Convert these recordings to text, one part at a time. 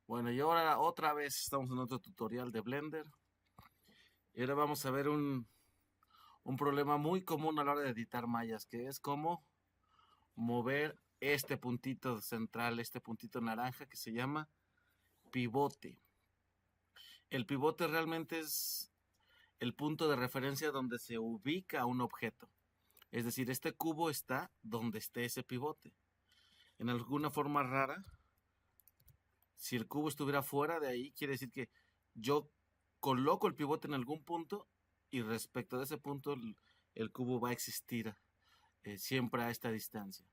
Bueno, y ahora otra vez estamos en otro tutorial de Blender. Y ahora vamos a ver un problema muy común a la hora de editar mallas, que es cómo mover este puntito central, este puntito naranja que se llama pivote. El pivote realmente es el punto de referencia donde se ubica un objeto. Es decir, este cubo está donde esté ese pivote. En alguna forma rara, si el cubo estuviera fuera de ahí, quiere decir que yo coloco el pivote en algún punto y respecto de ese punto el cubo va a existir siempre a esta distancia.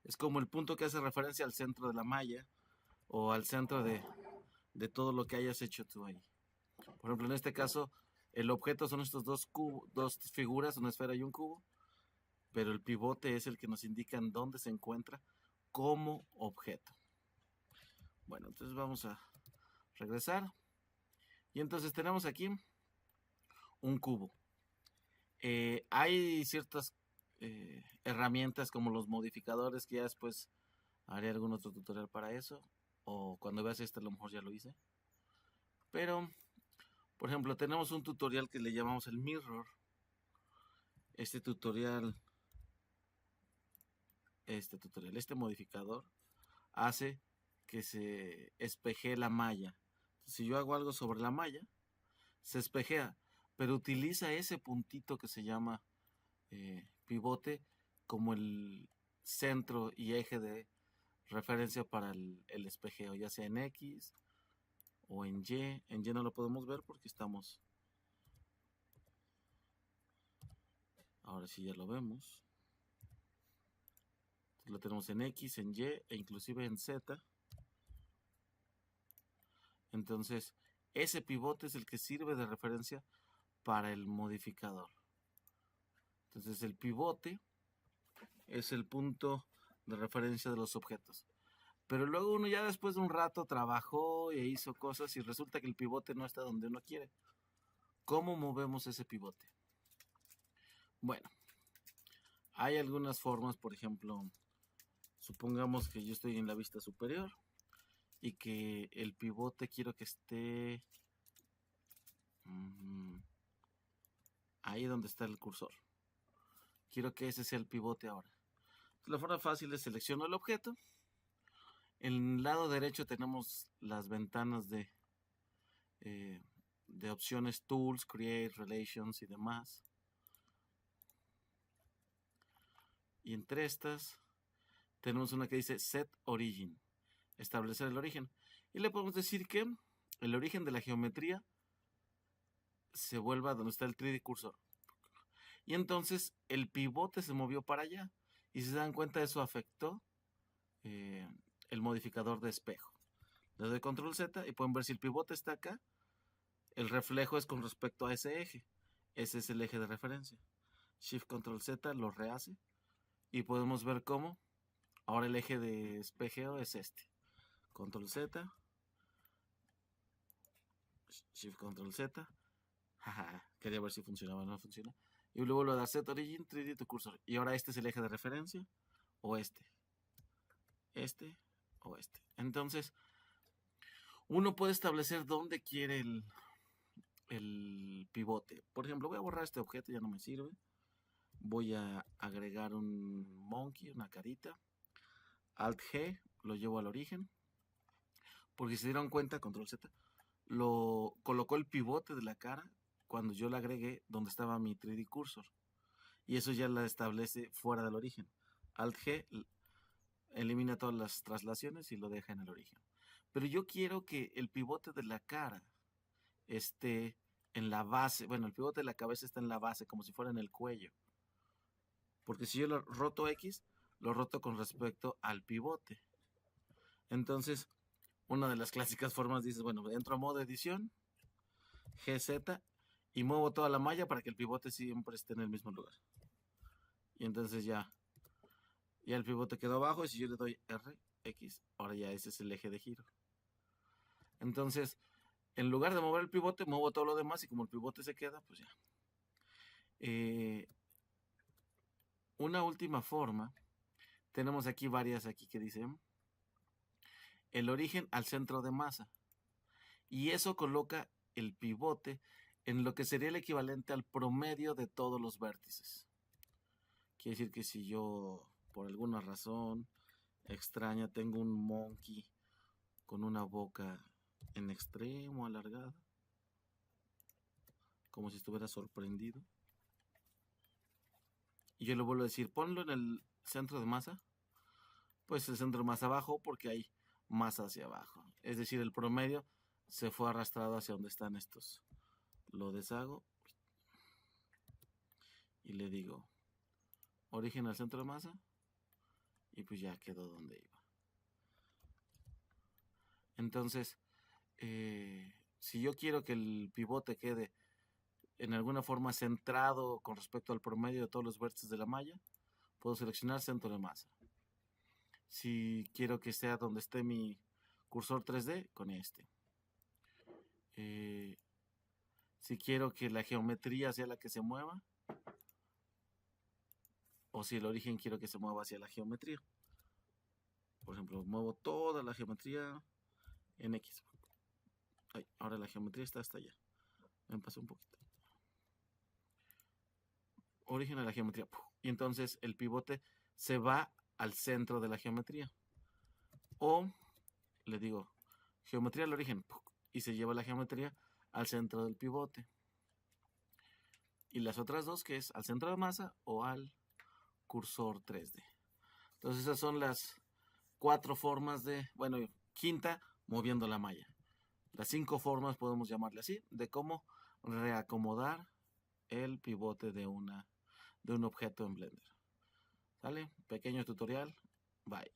Es como el punto que hace referencia al centro de la malla o al centro de todo lo que hayas hecho tú ahí. Por ejemplo, en este caso, el objeto son estos dos figuras, una esfera y un cubo, pero el pivote es el que nos indica en dónde se encuentra como objeto. Bueno, entonces vamos a regresar. Y entonces tenemos aquí un cubo. Hay ciertas herramientas como los modificadores que ya después haré algún otro tutorial para eso. O cuando veas este a lo mejor ya lo hice. Pero, por ejemplo, tenemos un tutorial que le llamamos el mirror. Este modificador hace que se espeje la malla. Si yo hago algo sobre la malla, se espejea, pero utiliza ese puntito que se llama pivote como el centro y eje de referencia para el espejeo, ya sea en X o en Y. En Y no lo podemos ver porque estamos... Ahora sí ya lo vemos. Lo tenemos en X, en Y e inclusive en Z. Entonces, ese pivote es el que sirve de referencia para el modificador. Entonces, el pivote es el punto de referencia de los objetos. Pero luego uno ya después de un rato trabajó e hizo cosas y resulta que el pivote no está donde uno quiere. ¿Cómo movemos ese pivote? Bueno, hay algunas formas, por ejemplo, supongamos que yo estoy en la vista superior y que el pivote quiero que esté ahí donde está el cursor. Quiero que ese sea el pivote ahora. La forma fácil es selecciono el objeto. En el lado derecho tenemos las ventanas eh, de opciones Tools, Create, Relations y demás. Y entre estas tenemos una que dice Set Origin, establecer el origen. Y le podemos decir que el origen de la geometría se vuelva donde está el 3D cursor. Y entonces el pivote se movió para allá. Y si se dan cuenta, eso afectó el modificador de espejo. Le doy control Z y pueden ver si el pivote está acá, el reflejo es con respecto a ese eje. Ese es el eje de referencia. Shift control Z lo rehace y podemos ver cómo ahora el eje de espejeo es este. Control Z, Shift control Z. Jaja, quería ver si funcionaba, no funciona. Y luego lo da Set Origin 3D to Cursor. Y ahora este es el eje de referencia o este o este. Entonces, uno puede establecer dónde quiere el pivote. Por ejemplo, voy a borrar este objeto, ya no me sirve. Voy a agregar un monkey, una carita. Alt G, lo llevo al origen. Porque si se dieron cuenta, control Z, lo colocó el pivote de la cara cuando yo la agregué donde estaba mi 3D cursor. Y eso ya la establece fuera del origen. Alt G elimina todas las traslaciones y lo deja en el origen. Pero yo quiero que el pivote de la cara esté en la base. Bueno, el pivote de la cabeza está en la base, como si fuera en el cuello. Porque si yo lo roto X, lo roto con respecto al pivote. Entonces, una de las clásicas formas dices, bueno, entro a modo edición, GZ, y muevo toda la malla para que el pivote siempre esté en el mismo lugar. Y entonces ya el pivote quedó abajo y si yo le doy R, X, ahora ya ese es el eje de giro. Entonces, en lugar de mover el pivote, muevo todo lo demás y como el pivote se queda, pues ya. Una última forma, tenemos aquí varias aquí que dicen, el origen al centro de masa. Y eso coloca el pivote en lo que sería el equivalente al promedio de todos los vértices. Quiere decir que si yo, por alguna razón extraña, tengo un monkey con una boca en extremo alargada, como si estuviera sorprendido, y yo le vuelvo a decir, ponlo en el centro de masa, pues el centro más abajo porque hay más hacia abajo. Es decir, el promedio se fue arrastrado hacia donde están estos. Lo deshago y le digo origen al centro de masa y pues ya quedó donde iba. Entonces, si yo quiero que el pivote quede en alguna forma centrado con respecto al promedio de todos los vértices de la malla, puedo seleccionar centro de masa. Si quiero que sea donde esté mi cursor 3D, con este. Si quiero que la geometría sea la que se mueva, o si el origen quiero que se mueva hacia la geometría. Por ejemplo, muevo toda la geometría en X. Ay, ahora la geometría está hasta allá. Me pasó un poquito. Origen de la geometría. Y entonces el pivote se va al centro de la geometría. O le digo, geometría al origen. Y se lleva la geometría al centro del pivote. Y las otras dos, que es al centro de masa o al cursor 3D. Entonces esas son las 4 formas de, bueno, quinta, moviendo la malla. Las 5 formas, podemos llamarle así, de cómo reacomodar el pivote de un objeto en Blender. ¿Sale? Pequeño tutorial. Bye.